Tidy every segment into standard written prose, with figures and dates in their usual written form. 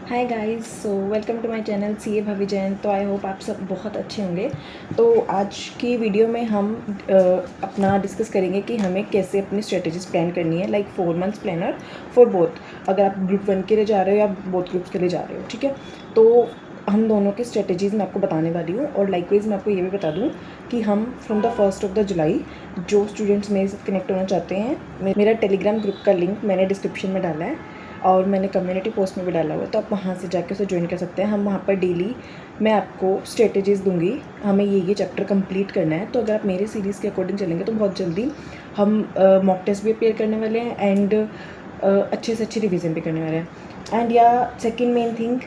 Hi guys, so welcome to my channel CA Bhavi भवी जैन। तो आई होप आप सब बहुत अच्छे होंगे। तो आज की वीडियो में हम अपना डिस्कस करेंगे कि हमें कैसे अपनी स्ट्रेटजीज प्लान करनी है, like 4 months planner for both. अगर आप ग्रुप 1 के लिए जा रहे हो या बोथ ग्रुप्स के लिए जा रहे हो, ठीक है। तो हम दोनों की स्ट्रेटजीज़ मैं आपको बताने वाली हूँ, और लाइकवाइज मैं आपको ये भी बता दूँ कि हम फ्रॉम द 1 जुलाई जो स्टूडेंट्स मेरे साथ कनेक्ट होना चाहते हैं, मेरा टेलीग्राम ग्रुप का लिंक मैंने डिस्क्रिप्शन में डाला है और मैंने कम्युनिटी पोस्ट में भी डाला हुआ है, तो आप वहाँ से जाके उसे ज्वाइन कर सकते हैं। हम वहाँ पर डेली मैं आपको स्ट्रेटजीज़ दूंगी, हमें ये चैप्टर कंप्लीट करना है। तो अगर आप मेरे सीरीज़ के अकॉर्डिंग चलेंगे तो बहुत जल्दी हम मॉक टेस्ट भी अपेयर करने वाले हैं एंड अच्छे से अच्छी रिवीजन भी करने वाले हैं। एंड या second main thing,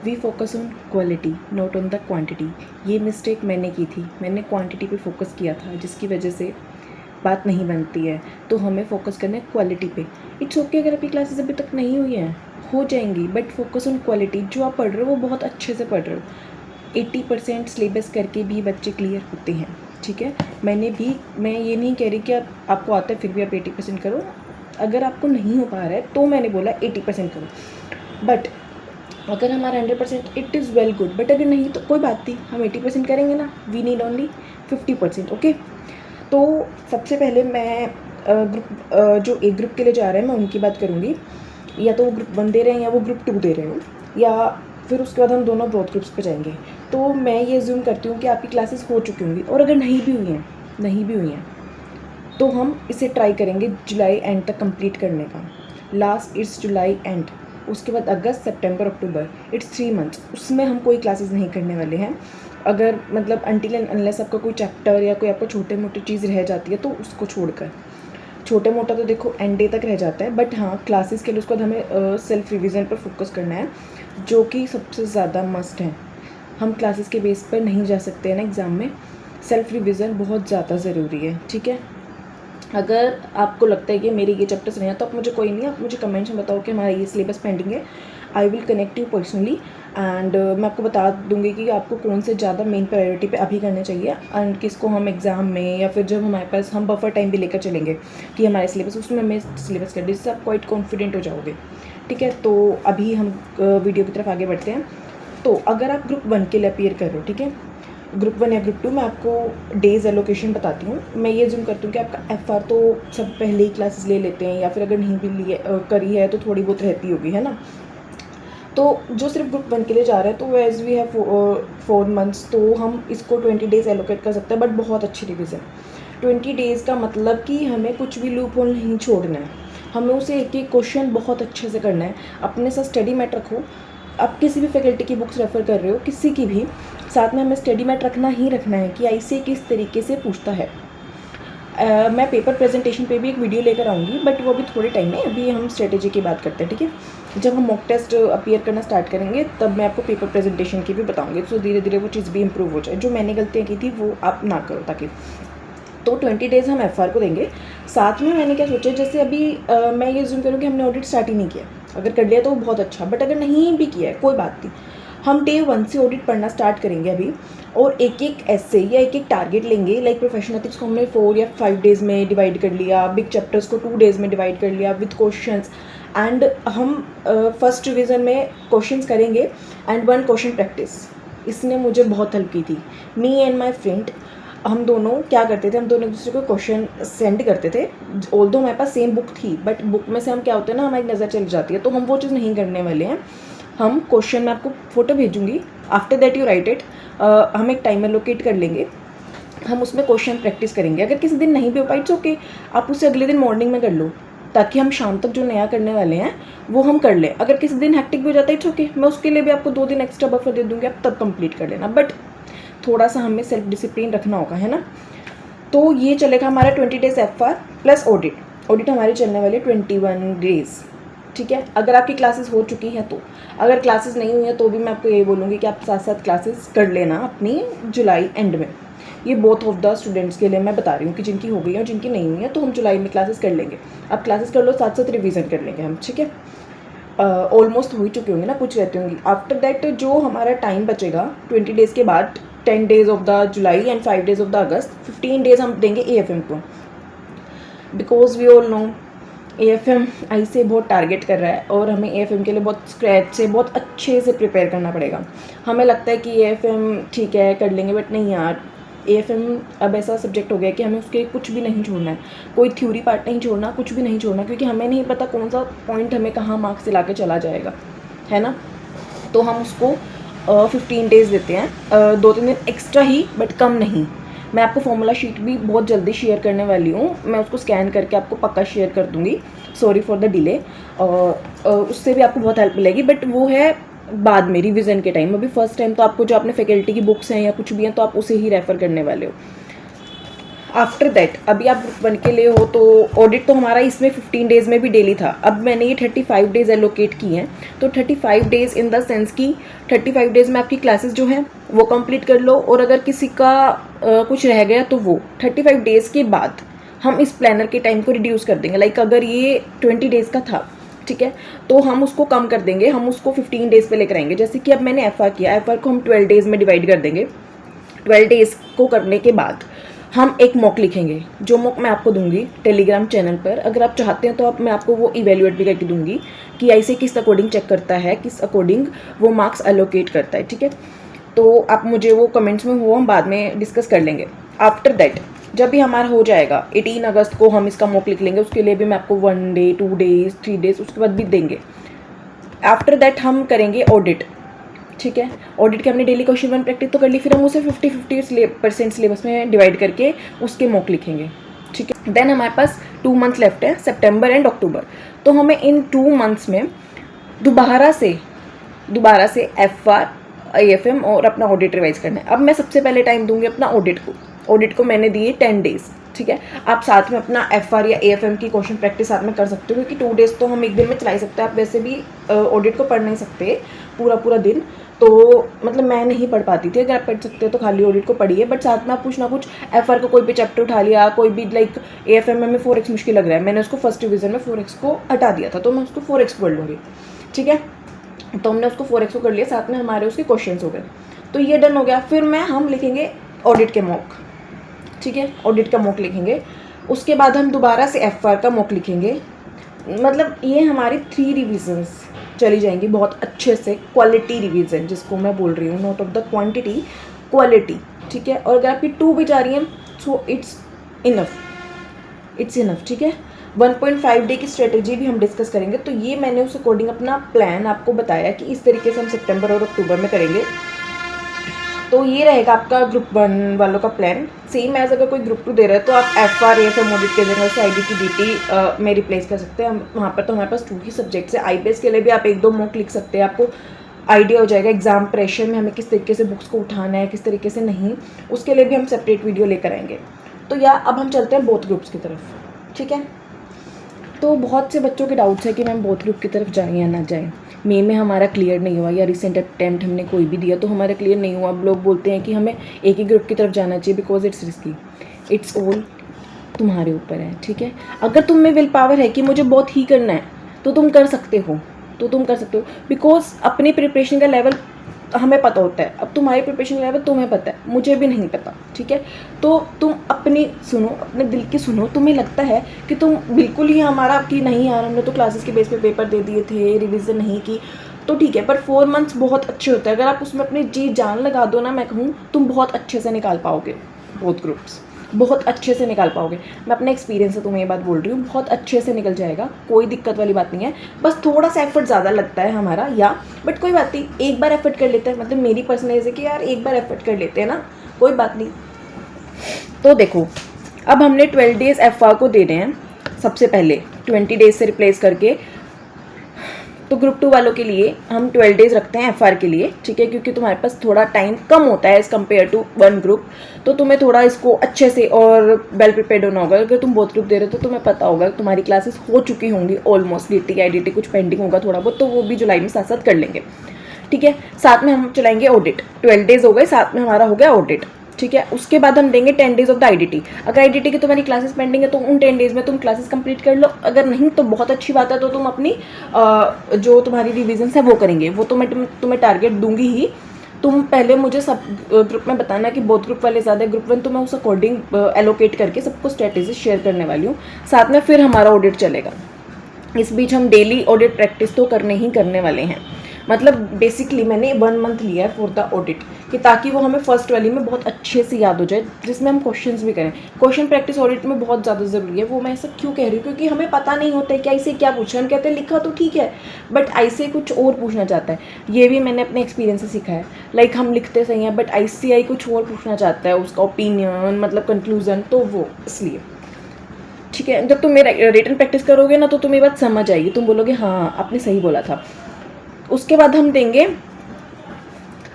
we focus on quality not on the quantity. ये मिस्टेक मैंने की थी, मैंने क्वांटिटी पे फोकस किया था, जिसकी वजह से बात नहीं बनती है। तो हमें फोकस करना है क्वालिटी पे। इट्स ओके अगर आपकी क्लासेस अभी तक नहीं हुई हैं, हो जाएंगी, बट फोकस ऑन क्वालिटी। जो आप पढ़ रहे हो वो बहुत अच्छे से पढ़ रहे हो। 80% सिलेबस करके भी बच्चे क्लियर होते हैं, ठीक है। मैं ये नहीं कह रही कि आपको आता है फिर भी आप 80% करो। अगर आपको नहीं हो पा रहा है तो मैंने बोला 80% करो, बट अगर हमारा 100% it is well good. But अगर नहीं तो कोई बात नहीं, हम 80% करेंगे ना। We need only 50%, okay. तो सबसे पहले मैं जो एक ग्रुप के लिए जा रहे हैं मैं उनकी बात करूँगी। या तो वो ग्रुप 1 दे रहे हैं या वो ग्रुप 2 दे रहे हो, या फिर उसके बाद हम दोनों ब्रॉड ग्रुप्स पे जाएंगे। तो मैं ये ज़ूम करती हूँ कि आपकी क्लासेस हो चुकी होंगी, और अगर नहीं भी हुई हैं तो हम इसे ट्राई करेंगे जुलाई एंड तक कंप्लीट करने का। लास्ट इट्स जुलाई एंड, उसके बाद अगस्त, सितंबर, अक्टूबर, इट्स 3 मंथ्स। उसमें हम कोई क्लासेस नहीं करने वाले हैं। अगर मतलब अनटिल एंड अनलेस आपका कोई चैप्टर या कोई आपको छोटे मोटे चीज़ रह जाती है तो उसको छोड़कर। छोटे मोटा तो देखो एंड डे तक रह जाता है, बट हाँ क्लासेस के लिए उसके बाद हमें सेल्फ रिवीजन पर फोकस करना है, जो कि सबसे ज़्यादा मस्ट है। हम क्लासेस के बेस पर नहीं जा सकते हैं ना एग्ज़ाम में। सेल्फ रिवीजन बहुत ज़्यादा ज़रूरी है, ठीक है। अगर आपको लगता है कि मेरे ये चैप्टर्स नहीं है तो आप मुझे कोई नहीं, आप मुझे कमेंट्स में बताओ कि हमारा ये सिलेबस पेंडिंग है। I will connect you personally, and मैं आपको बता दूंगी कि आपको कौन से ज़्यादा मेन प्रायोरिटी पे अभी करने चाहिए, एंड किसको हम एग्ज़ाम में या फिर जब हमारे पास हम बफर टाइम भी लेकर चलेंगे कि हमारे सिलेबस उसमें हमें सिलेबस कर दी, जिससे आप क्वाइट कॉन्फिडेंट हो जाओगे, ठीक है। तो अभी हम वीडियो की तरफ आगे बढ़ते हैं। तो अगर आप ग्रुप 1 के लिए अपीयर कर रहे हो, ठीक है, ग्रुप 1 या ग्रुप 2, मैं आपको डेज़ एलोकेशन बताती हूँ। मैं ये जूम करती हूँ कि आपका FR तो सब पहले ही क्लासेस ले लेते हैं, या फिर अगर नहीं भी लिए करी है तो थोड़ी बहुत रहती होगी, है ना। तो जो सिर्फ ग्रुप 1 के लिए जा रहा है तो एज वी हैव 4 मंथ्स, तो हम इसको 20 डेज़ एलोकेट कर सकते हैं, बट बहुत अच्छी रिविज़न। 20 डेज़ का मतलब कि हमें कुछ भी लूप होल नहीं छोड़ना है, हमें उसे एक एक क्वेश्चन बहुत अच्छे से करना है। अपने साथ स्टडी मैट रखो। आप किसी भी फैकल्टी की बुक्स रेफ़र कर रहे हो, किसी की भी, साथ में हमें स्टडी मैट रखना ही रखना है कि ICA किस तरीके से पूछता है। मैं पेपर प्रेजेंटेशन पे भी एक वीडियो लेकर आऊँगी, बट वो भी थोड़े टाइम में। अभी हम स्ट्रेटेजी की बात करते हैं, ठीक है। जब हम मॉक टेस्ट अपीयर करना स्टार्ट करेंगे तब मैं आपको पेपर प्रेजेंटेशन की भी बताऊँगी, तो धीरे धीरे वो चीज़ भी इम्प्रूव हो जाए। जो मैंने गलतियाँ की थी वो आप ना करो, ताकि तो 20 डेज़ हम FR को देंगे। साथ में मैंने क्या सोचा, जैसे अभी मैं ये जूम करूँ कि हमने ऑडिट स्टार्ट ही नहीं किया। अगर कर लिया तो बहुत अच्छा, बट अगर नहीं भी किया है कोई बात नहीं, हम डे 1 से ऑडिट पढ़ना स्टार्ट करेंगे अभी। और एक एक ऐसे या एक एक टारगेट लेंगे, लाइक प्रोफेशनल एथिक्स को हमने 4 या 5 डेज़ में डिवाइड कर लिया, बिग चैप्टर्स को 2 डेज़ में डिवाइड कर लिया विद क्वेश्चंस। एंड हम फर्स्ट रिवीजन में क्वेश्चंस करेंगे एंड 1 क्वेश्चन प्रैक्टिस। इसने मुझे बहुत हेल्प की थी। मी एंड माई फ्रेंड, हम दोनों क्या करते थे, हम दोनों एक दूसरे को क्वेश्चन सेंड करते थे। ऑल्दो हमारे पास सेम बुक थी, बट बुक में से हम क्या होते हैं ना, हमारी नज़र चली जाती है, तो हम वो चीज़ नहीं करने वाले हैं। हम क्वेश्चन में आपको फ़ोटो भेजूंगी, after that you right it. हम एक टाइमर लोकेट कर लेंगे, हम उसमें क्वेश्चन प्रैक्टिस करेंगे। अगर किसी दिन नहीं भी हो पाई इट्स ओके, आप उसे अगले दिन मॉर्निंग में कर लो, ताकि हम शाम तक जो नया करने वाले हैं वो हम कर लें। अगर किसी दिन हैक्टिक भी हो जाता है इट्स ओके, मैं उसके लिए भी आपको 2 दिन एक्स्ट्रा बफर दे दूँगी, आप तब कंप्लीट कर लेना। बट थोड़ा सा हमें सेल्फ डिसिप्लिन रखना होगा, है ना। तो ये चलेगा हमारा 20 डेज़ FR प्लस ऑडिट हमारी चलने वाली 21 डेज़, ठीक है। अगर आपकी क्लासेस हो चुकी हैं तो, अगर क्लासेस नहीं हुई हैं तो भी मैं आपको ये बोलूँगी कि आप साथ साथ क्लासेस कर लेना अपनी जुलाई एंड में। ये बोथ ऑफ द स्टूडेंट्स के लिए मैं बता रही हूँ कि जिनकी हो गई है और जिनकी नहीं हुई है, तो हम जुलाई में क्लासेस कर लेंगे। आप क्लासेस कर लो, साथ साथ रिवीजन कर लेंगे हम, ठीक है। ऑलमोस्ट हो ही चुकी होंगी ना, कुछ रहती होंगी। आफ्टर दैट जो हमारा टाइम बचेगा 20 डेज़ के बाद, 10 days of the July and 5 days of the अगस्त, 15 डेज़ हम देंगे AFM को। Because we all know AFM आई से बहुत टारगेट कर रहा है और हमें AFM के लिए बहुत स्क्रैच से बहुत अच्छे से प्रिपेयर करना पड़ेगा। हमें लगता है कि AFM ठीक है कर लेंगे, बट नहीं यार, AFM अब ऐसा सब्जेक्ट हो गया कि हमें उसके कुछ भी नहीं छोड़ना है, कोई थ्योरी पार्ट नहीं छोड़ना, कुछ भी नहीं छोड़ना, क्योंकि हमें नहीं पता कौन सा पॉइंट हमें कहाँ मार्क्स दिला के चला जाएगा, है ना। तो हम उसको 15 डेज़ देते हैं, 2-3 दिन एक्स्ट्रा ही, बट कम नहीं। मैं आपको फॉर्मूला शीट भी बहुत जल्दी शेयर करने वाली हूँ, मैं उसको स्कैन करके आपको पक्का शेयर कर दूँगी। Sorry for the delay. उससे भी आपको बहुत हेल्प मिलेगी, बट वो है बाद में रिवीजन के टाइम। अभी फर्स्ट टाइम तो आपको जो अपने फैकल्टी की बुक्स हैं या कुछ भी हैं तो आप उसे ही रेफ़र करने वाले हो। आफ्टर दैट अभी आप ग्रुप 1 के लिए हो तो ऑडिट तो हमारा इसमें 15 डेज़ में भी डेली था। अब मैंने ये 35 डेज़ एलोकेट की हैं, तो 35 डेज़ इन द सेंस कि 35 डेज़ में आपकी क्लासेस जो हैं वो कंप्लीट कर लो, और अगर किसी का कुछ रह गया तो वो 35 डेज़ के बाद हम इस प्लानर के टाइम को रिड्यूस कर देंगे। लाइक अगर ये 20 डेज़ का था, ठीक है, तो हम उसको कम कर देंगे, हम उसको 15 डेज़ पे लेकर आएंगे। जैसे कि अब मैंने FR किया, FR को हम 12 डेज़ में डिवाइड कर देंगे। 12 डेज़ को करने के बाद हम एक मॉक लिखेंगे, जो मॉक मैं आपको दूंगी टेलीग्राम चैनल पर। अगर आप चाहते हैं तो आप मैं आपको वो इवेल्युएट भी करके दूंगी कि ऐसे किस अकॉर्डिंग चेक करता है, किस अकॉर्डिंग वो मार्क्स एलोकेट करता है, ठीक है। तो आप मुझे वो कमेंट्स में वो हम बाद में डिस्कस कर लेंगे। आफ्टर दैट जब भी हमारा हो जाएगा 18 अगस्त को हम इसका मॉक लिख लेंगे, उसके लिए भी मैं आपको 1 डे 2 डेज़ 3 डेज़ उसके बाद भी देंगे। आफ्टर दैट हम करेंगे ऑडिट, ठीक है। ऑडिट के हमने डेली क्वेश्चन 1 प्रैक्टिस तो कर ली, फिर हम उसे 50-50% सिलेबस में डिवाइड करके उसके मॉक लिखेंगे, ठीक है। देन हमारे पास 2 मंथ्स लेफ्ट है, सितंबर एंड अक्टूबर। तो हमें इन 2 मंथ्स में दोबारा से FR AFM और अपना ऑडिट रिवाइज करना है। अब मैं सबसे पहले टाइम दूंगी अपना ऑडिट को। ऑडिट को मैंने दिए 10 डेज़, ठीक है। आप साथ में अपना FR या AFM की क्वेश्चन प्रैक्टिस साथ में कर सकते हो, क्योंकि 2 डेज़ तो हम एक दिन में चला ही सकते हैं। आप वैसे भी ऑडिट को पढ़ नहीं सकते पूरा दिन, तो मतलब मैं नहीं पढ़ पाती थी। अगर आप पढ़ सकते हो तो खाली ऑडिट को पढ़िए, बट साथ में आप कुछ ना कुछ FR का कोई भी चैप्टर उठा लिया, कोई भी लाइक AFM में 4x मुश्किल लग रहा है, मैंने उसको फर्स्ट रिविजन में 4x को हटा दिया था, तो मैं उसको 4x पढ़ लूँगी, ठीक है। तो हमने उसको 4x को कर लिया, साथ में हमारे उसके क्वेश्चन हो गए, तो ये डन हो गया। फिर हम लिखेंगे ऑडिट के मॉक, ठीक है, ऑडिट का मॉक लिखेंगे। उसके बाद हम दोबारा से FR का मॉक लिखेंगे। मतलब ये हमारी 3 रिविजन्स चली जाएंगी बहुत अच्छे से, क्वालिटी रिवीजन जिसको मैं बोल रही हूँ, not of the quantity, quality, ठीक है। और अगर आपकी 2 भी जा रही हैं सो इट्स इनफ, ठीक है। 1.5 डे की स्ट्रेटजी भी हम डिस्कस करेंगे। तो ये मैंने उस अकॉर्डिंग अपना प्लान आपको बताया कि इस तरीके से हम सितंबर और अक्टूबर में करेंगे। तो ये रहेगा आपका ग्रुप 1 वालों का प्लान। सेम एज अगर कोई ग्रुप 2 दे रहा है तो आप FR AFM ऑडिट के जगह से IDT DT में रिप्लेस कर सकते हैं। वहाँ पर तो हमारे पास 2 ही सब्जेक्ट्स है। IPS के लिए भी आप 1-2 मॉक लिख सकते हैं, आपको आइडिया हो जाएगा एग्जाम प्रेशर में हमें किस तरीके से बुक्स को उठाना है, किस तरीके से नहीं, उसके लिए भी हम सेपरेट वीडियो लेकर आएंगे। तो अब हम चलते हैं बोथ ग्रुप्स की तरफ, ठीक है। तो बहुत से बच्चों के डाउट्स है कि मैम बोथ ग्रुप की तरफ जाएँ या ना जाएँ। मई में हमारा क्लियर नहीं हुआ, या रिसेंट अटैम्प्ट हमने कोई भी दिया तो हमारा क्लियर नहीं हुआ। अब लोग बोलते हैं कि हमें एक ही ग्रुप की तरफ जाना चाहिए because it's risky. It's all तुम्हारे ऊपर है, ठीक है। अगर तुम में विल पावर है कि मुझे बहुत ही करना है तो तुम कर सकते हो, बिकॉज अपनी प्रिपरेशन का लेवल हमें पता होता है। अब तुम्हारी प्रिपरेशन का लेवल तुम्हें पता है, मुझे भी नहीं पता, ठीक है। तो तुम अपनी सुनो, अपने दिल की सुनो। तुम्हें लगता है कि तुम बिल्कुल ही हमारा कि नहीं यार हमने तो क्लासेस के बेस पे पेपर दे दिए थे, रिवीजन नहीं की, तो ठीक है, पर 4 मंथ्स बहुत अच्छे होते हैं। अगर आप उसमें अपनी जी जान लगा दो ना, मैं कहूँ तुम बहुत अच्छे से निकाल पाओगे, बोथ ग्रुप्स बहुत अच्छे से निकाल पाओगे। मैं अपने एक्सपीरियंस से तुम्हें ये बात बोल रही हूँ, बहुत अच्छे से निकल जाएगा, कोई दिक्कत वाली बात नहीं है। बस थोड़ा सा एफर्ट ज़्यादा लगता है हमारा, बट कोई बात नहीं, एक बार एफर्ट कर लेते हैं। मतलब मेरी पर्सनलाइज है कि यार एक बार एफर्ट कर लेते हैं ना, कोई बात नहीं। तो देखो, अब हमने 12 डेज़ FR को दे रहे हैं सबसे पहले 20 डेज़ से रिप्लेस करके। तो ग्रुप 2 वालों के लिए हम 12 डेज़ रखते हैं FR के लिए, ठीक है, क्योंकि तुम्हारे पास थोड़ा टाइम कम होता है एज़ कम्पेयर टू 1 ग्रुप। तो तुम्हें थोड़ा इसको अच्छे से और वेल प्रिपेयर्ड होना होगा। अगर तुम बोथ ग्रुप दे रहे हो तो तुम्हें पता होगा तुम्हारी क्लासेस हो चुकी होंगी ऑलमोस्ट, DT IDT कुछ पेंडिंग होगा थोड़ा बहुत, तो वो भी जुलाई में साथ साथ कर लेंगे, ठीक है। साथ में हम चलाएंगे ऑडिट, 12 डेज़ हो गए, साथ में हमारा हो गया ऑडिट, ठीक है। उसके बाद हम देंगे 10 डेज़ ऑफ द IDT। अगर IDT की तुम्हारी क्लासेस पेंडिंग है तो उन 10 डेज़ में तुम क्लासेस कंप्लीट कर लो, अगर नहीं तो बहुत अच्छी बात है, तो तुम अपनी जो तुम्हारी रिविजन्स है वो करेंगे। वो तो मैं तुम्हें टारगेट दूंगी ही। तुम पहले मुझे सब ग्रुप में बताना कि बोथ ग्रुप वाले ज़्यादा, ग्रुप 1 तो मैं उस अकॉर्डिंग एलोकेट करके सबको स्ट्रेटेजी शेयर करने वाली हूँ। साथ में फिर हमारा ऑडिट चलेगा, इस बीच हम डेली ऑडिट प्रैक्टिस तो करने ही करने वाले हैं। मतलब बेसिकली मैंने 1 मंथ लिया है फॉर द ऑडिट, कि ताकि वो हमें फर्स्ट वाली में बहुत अच्छे से याद हो जाए, जिसमें हम क्वेश्चंस भी करें। क्वेश्चन प्रैक्टिस ऑडिट में बहुत ज़्यादा ज़रूरी है। वो मैं ऐसा क्यों कह रही हूँ, क्योंकि हमें पता नहीं होता है कि ऐसे क्या पूछना है। हम कहते हैं लिखा तो ठीक है, बट ऐसे कुछ और पूछना चाहता है। ये भी मैंने अपने एक्सपीरियंस से सीखा है। लाइक हम लिखते सही हैं, बट ICI कुछ और पूछना चाहता है, उसका ओपिनियन मतलब कंक्लूजन, तो वो इसलिए। ठीक है, जब तुम मेरा रिटन प्रैक्टिस करोगे ना, तो तुम्हें बात समझ आएगी, तुम बोलोगे हाँ आपने सही बोला था। उसके बाद हम देंगे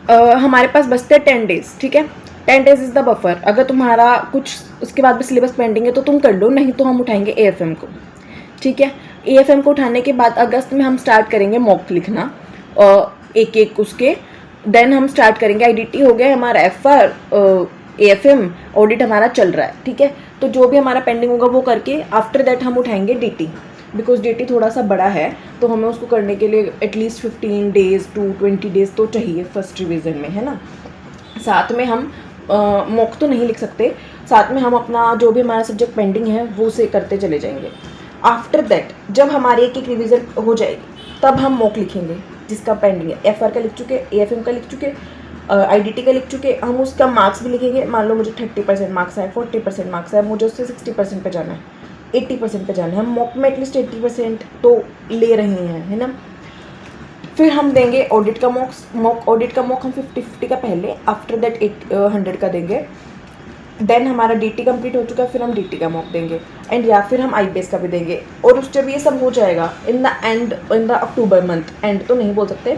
हमारे पास बचते हैं 10 डेज। ठीक है, 10 डेज इज़ द बफर। अगर तुम्हारा कुछ उसके बाद भी सिलेबस पेंडिंग है तो तुम कर लो, नहीं तो हम उठाएंगे AFM को। ठीक है, AFM को उठाने के बाद अगस्त में हम स्टार्ट करेंगे मॉक लिखना, एक एक उसके। देन हम स्टार्ट करेंगे, IDT हो गया हमारा, FR, AFM, ऑडिट हमारा चल रहा है। ठीक है, तो जो भी हमारा पेंडिंग होगा वो करके आफ्टर दैट हम उठाएंगे DT, बिकॉज DT थोड़ा सा बड़ा है, तो हमें उसको करने के लिए एटलीस्ट 15 डेज टू 20 डेज तो चाहिए फर्स्ट रिविज़न में, है ना। साथ में हम मॉक तो नहीं लिख सकते, साथ में हम अपना जो भी हमारा सब्जेक्ट पेंडिंग है वो से करते चले जाएंगे। आफ्टर दैट जब हमारी एक एक रिविज़न हो जाएगी तब हम मॉक लिखेंगे जिसका पेंडिंग है। FR का लिख चुके, AFM का लिख चुके, IDT का लिख चुके। हम उसका मार्क्स भी लिखेंगे। मान लो मुझे 30% मार्क्स आए, 40% मार्क्स आए, मुझे उससे 60% पे जाना है, 80% पे जाना है। हम मॉक में एटलीस्ट 80% तो ले रहे हैं, है ना। फिर हम देंगे ऑडिट का मॉक ऑडिट का मॉक हम 50-50 का पहले, आफ्टर दैट 100 का देंगे। देन हमारा DT कंप्लीट हो चुका है, फिर हम DT का मॉक देंगे, एंड या फिर हम IBS का भी देंगे। और उस जब ये सब हो जाएगा in the end, in the October month, and तो नहीं बोल सकते,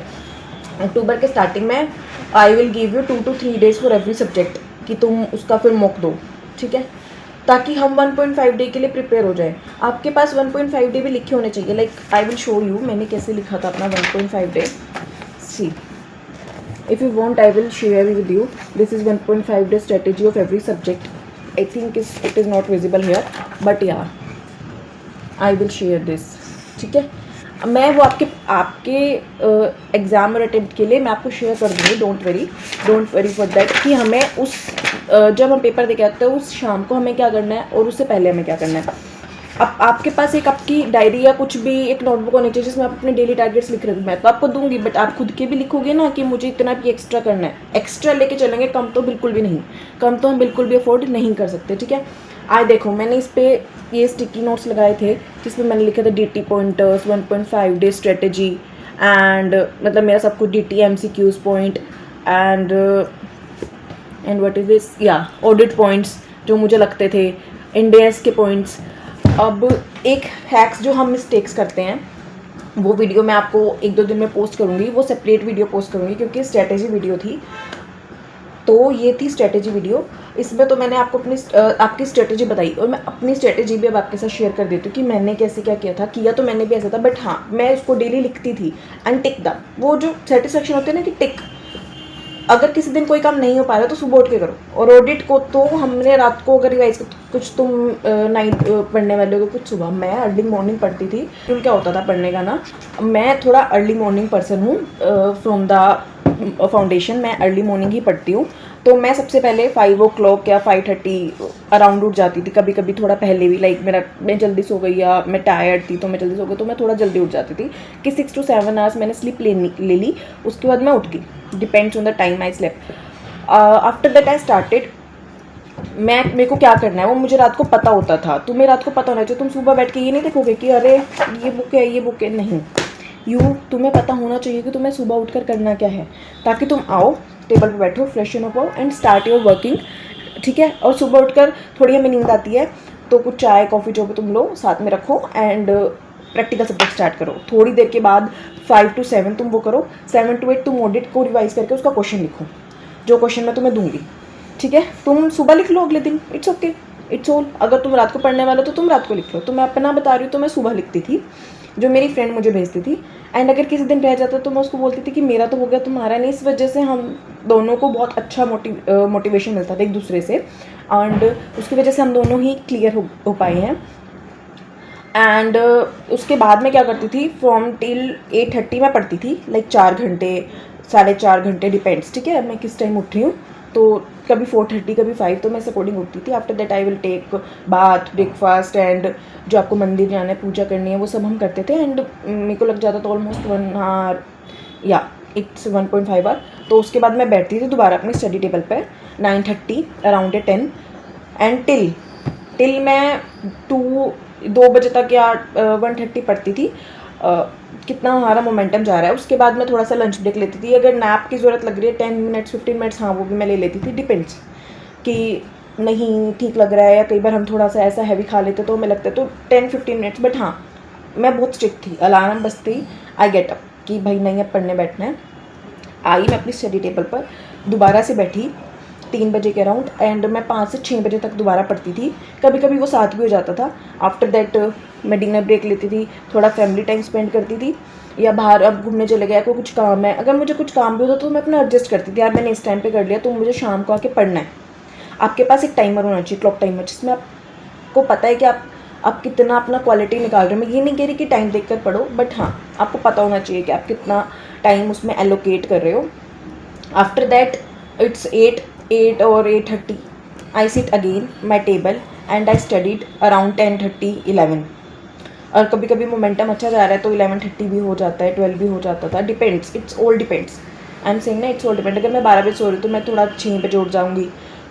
अक्टूबर के स्टार्टिंग में I will give you 2 to 3 days for every subject, कि तुम उसका फिर मॉक दो। ठीक है, ताकि हम 1.5 डे के लिए प्रिपेयर हो जाए। आपके पास 1.5 डे भी लिखे होने चाहिए। Like I will show you मैंने कैसे लिखा था अपना 1.5 डे। See, if you want I will share with you. This is 1.5 day strategy of every subject. I think it is not visible here, but yeah I will share this. ठीक है, मैं वो आपके एग्ज़ाम और अटेम्प्ट के लिए मैं आपको शेयर कर दूँगी। डोंट वरी फॉर दैट, कि हमें उस जब हम पेपर दे के आते हैं उस शाम को हमें क्या करना है और उससे पहले हमें क्या करना है। अब आपके पास एक आपकी डायरी या कुछ भी एक नोटबुक होनी चाहिए जिसमें आप अपने डेली टारगेट्स लिख रहे हो। मैं तो आपको दूंगी, बट आप खुद के भी लिखोगे ना कि मुझे इतना भी एक्स्ट्रा करना है। एक्स्ट्रा लेके चलेंगे, कम तो बिल्कुल भी नहीं, कम तो हम बिल्कुल भी अफोर्ड नहीं कर सकते। ठीक है, आज देखो मैंने इस पे ये स्टिकी नोट्स लगाए थे जिसमें मैंने लिखा था DT pointers, 1.5 day strategy, and मतलब मेरा सब कुछ DT MCQs point, and what is this, या ऑडिट पॉइंट्स जो मुझे लगते थे, इंडेस के पॉइंट्स। अब एक हैक्स जो हम मिस्टेक्स करते हैं वो वीडियो मैं आपको 1-2 दिन में पोस्ट करूँगी, वो सेपरेट वीडियो पोस्ट करूँगी क्योंकि स्ट्रेटेजी वीडियो थी। तो ये थी स्ट्रेटेजी वीडियो, इसमें तो मैंने आपको अपनी आपकी स्ट्रेटेजी बताई, और मैं अपनी स्ट्रेटेजी भी अब आपके साथ शेयर कर देती हूँ कि मैंने कैसे क्या किया था। किया तो मैंने भी ऐसा था, बट हाँ मैं उसको डेली लिखती थी एंड टिक द, वो जो सेटिस्फेक्शन होती है ना कि टिक। अगर किसी दिन कोई काम नहीं हो पा रहा तो सुबह उठ के करो। और ऑडिट को तो हमने रात को अगर रिवाइज कुछ तुम नाइट पढ़ने वाले हो, कुछ सुबह। मैं अर्ली मॉर्निंग पढ़ती थी। क्या होता था पढ़ने का ना, मैं थोड़ा अर्ली मॉर्निंग पर्सन हूँ, फ्रॉम द फाउंडेशन मैं अर्ली मॉर्निंग ही पढ़ती हूँ। तो मैं सबसे पहले 5 o'clock या 5:30 अराउंड उठ जाती थी, कभी कभी थोड़ा पहले भी। लाइक मैं जल्दी सो गई या मैं टायर्ड थी तो मैं जल्दी सो गई, तो मैं थोड़ा जल्दी उठ जाती थी कि 6 to 7 आवर्स मैंने स्लीप ले ली। उसके बाद मैं उठ गई, depends on the time I slept. After that I started, मेरे को क्या करना है वो मुझे रात को पता होता था। तुम्हें रात को पता होना चाहिए। तुम सुबह बैठ के ये नहीं देखोगे कि अरे ये बुक है, नहीं। तुम्हें पता होना चाहिए कि तुम्हें सुबह उठकर करना क्या है, ताकि तुम आओ टेबल पे बैठो, फ्रेशन अप हो एंड स्टार्ट योर वर्किंग। ठीक है, और सुबह उठकर थोड़ी हमें नींद आती है तो कुछ चाय कॉफ़ी जो भी तुम लो साथ में रखो, एंड प्रैक्टिकल सब्जेक्ट स्टार्ट करो। थोड़ी देर के बाद 5 to 7 तुम वो करो, 7 to 8 तुम ऑडिट को रिवाइज करके उसका क्वेश्चन लिखो, जो क्वेश्चन मैं तुम्हें दूंगी। ठीक है, तुम सुबह लिख लो अगले दिन, इट्स ओके, इट्स ऑल। अगर तुम रात को पढ़ने वाले हो तो तुम रात को लिख लो। तो मैं अपना बता रही हूँ, तो मैं सुबह लिखती थी, जो मेरी फ्रेंड मुझे भेजती थी। एंड अगर किसी दिन रह जाता तो मैं उसको बोलती थी कि मेरा तो हो गया, तुम्हारा नहीं। इस वजह से हम दोनों को बहुत अच्छा मोटिवेशन मिलता था एक दूसरे से, एंड उसकी वजह से हम दोनों ही क्लियर हो पाए हैं। एंड उसके बाद मैं क्या करती थी, फ्रॉम टिल 8:30 मैं पढ़ती थी, लाइक 4 घंटे 4.5 घंटे, डिपेंड्स। ठीक है, मैं किस टाइम उठ रही हूँ। तो कभी 4:30 कभी 5, तो मैं इस अकॉर्डिंग उठती थी। After that I will take bath, breakfast and जो आपको मंदिर जाना है, पूजा करनी है, वो सब हम करते थे। एंड मेरे को लग जाता था ऑलमोस्ट 1 आवर या इट्स 1.5 आवर। तो उसके बाद मैं बैठती थी दोबारा अपनी स्टडी टेबल पर 9:30 अराउंड 10 एंड टिल मैं 2 बजे तक या 1:30 पढ़ती थी। कितना हमारा मोमेंटम जा रहा है। उसके बाद मैं थोड़ा सा लंच ब्रेक लेती थी। अगर नैप की ज़रूरत लग रही है 10 मिनट्स 15 मिनट्स, हाँ वो भी मैं ले लेती थी, डिपेंड्स कि नहीं ठीक लग रहा है, या कई बार हम थोड़ा सा ऐसा हैवी खा लेते तो हमें लगता है तो 10-15 मिनट्स। बट हाँ, मैं बहुत स्ट्रिक्ट थी, अलार्म बजते ही आई गेट अप कि भाई नहीं अब पढ़ने बैठना है। आई मैं अपनी स्टडी टेबल पर दोबारा से बैठी 3 बजे के अराउंड एंड मैं 5 से 6 बजे तक दोबारा पढ़ती थी। कभी कभी वो 7 भी हो जाता था। आफ्टर दैट मैं डिनर ब्रेक लेती थी, थोड़ा फैमिली टाइम स्पेंड करती थी, या बाहर अब घूमने चले गया, कोई कुछ काम है, अगर मुझे कुछ काम भी होता तो मैं अपना एडजस्ट करती थी, यार मैंने इस टाइम पे कर लिया तो मुझे शाम को आके पढ़ना है। आपके पास एक टाइमर होना चाहिए, क्लॉक टाइमर, जिसमें आपको पता है कि आप कितना अपना क्वालिटी निकाल रहे हो। मैं ये नहीं कह रही कि टाइम देख कर पढ़ो, बट हाँ आपको पता होना चाहिए कि आप कितना टाइम उसमें एलोकेट कर रहे हो। आफ्टर दैट इट्स 8 और 8:30 I sit again my table and I studied around 10:30 11। और कभी कभी मोमेंटम अच्छा जा रहा है तो 11:30 भी हो जाता है, 12 भी हो जाता था, depends, it's all depends. I am saying ना, इट्स ऑल डिपेंड। अगर मैं 12 बजे सो रही हूँ तो मैं थोड़ा 6 बजे उठ जाऊँगी,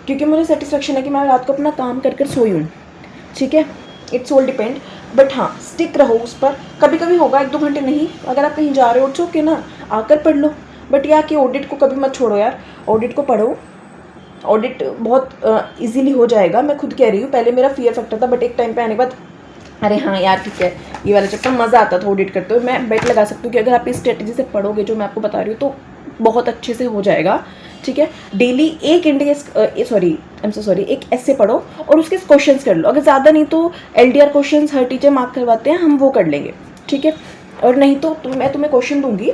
क्योंकि मुझे सेटिस्फेक्शन है कि मैं रात को अपना काम कर कर सोई हूँ। ठीक है, इट्स ऑल डिपेंड। बट हाँ स्टिक रहो उस पर। कभी कभी होगा 1-2 घंटे नहीं, अगर आप कहीं जा रहे हो ओके ना, आकर पढ़ लो। बट या कि ऑडिट को कभी मत छोड़ो यार, ऑडिट को पढ़ो। ऑडिट बहुत इजीली हो जाएगा, मैं खुद कह रही हूँ। पहले मेरा फियर फैक्टर था, बट एक टाइम पे आने के बाद अरे हाँ यार ठीक है, ये वाला चैप्टर मज़ा आता था ऑडिट करते हुए। मैं बेट लगा सकती हूँ कि अगर आप इस स्ट्रेटजी से पढ़ोगे जो मैं आपको बता रही हूँ तो बहुत अच्छे से हो जाएगा। ठीक है, डेली एक एक ऐसे पढ़ो और उसके क्वेश्चंस कर लो। अगर ज़्यादा नहीं तो LDR क्वेश्चंस हर टीचर मार्क करवाते हैं, हम वो कर लेंगे। ठीक है, और नहीं तो मैं तुम्हें क्वेश्चन दूंगी,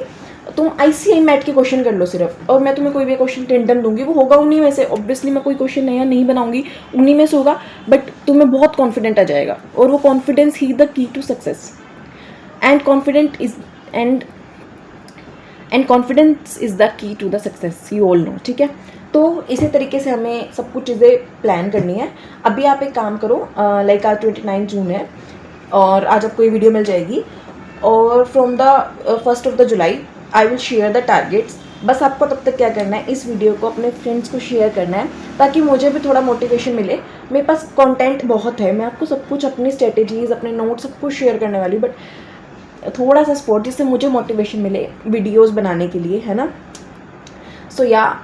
तुम ICI मैट के क्वेश्चन कर लो सिर्फ, और मैं तुम्हें कोई भी क्वेश्चन टेंडम दूंगी, वो होगा उन्हीं में से। ऑब्वियसली मैं कोई क्वेश्चन नया नहीं बनाऊंगी, उन्हीं में से होगा, बट तुम्हें बहुत कॉन्फिडेंट आ जाएगा। और वो कॉन्फिडेंस ही the key to success, and confidence is the key to the success, you all know. ठीक है, तो इसी तरीके से हमें सब कुछ चीज़ें प्लान करनी है। अभी आप एक काम करो, लाइक आज 29 जून है और आज आपको ये वीडियो मिल जाएगी, और from the 1st of July I will share the targets. बस आपको तब तक क्या करना है, इस वीडियो को अपने फ्रेंड्स को शेयर करना है, ताकि मुझे भी थोड़ा मोटिवेशन मिले। मेरे पास कंटेंट बहुत है, मैं आपको सब कुछ, अपनी स्ट्रेटेजीज़, अपने नोट्स, सब कुछ शेयर करने वाली हूँ, बट थोड़ा सा सपोर्ट जिससे मुझे मोटिवेशन मिले वीडियोस बनाने के लिए, है ना। सो या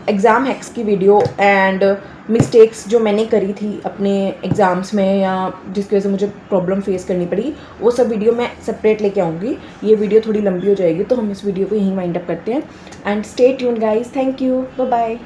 एग्ज़ाम हैक्स की वीडियो एंड मिस्टेक्स जो मैंने करी थी अपने एग्ज़ाम्स में, या जिसकी वजह से मुझे प्रॉब्लम फेस करनी पड़ी, वो सब वीडियो मैं सेपरेट लेके आऊँगी। ये वीडियो थोड़ी लंबी हो जाएगी, तो हम इस वीडियो को यहीं वाइंड अप करते हैं। And stay tuned guys, thank you, bye bye.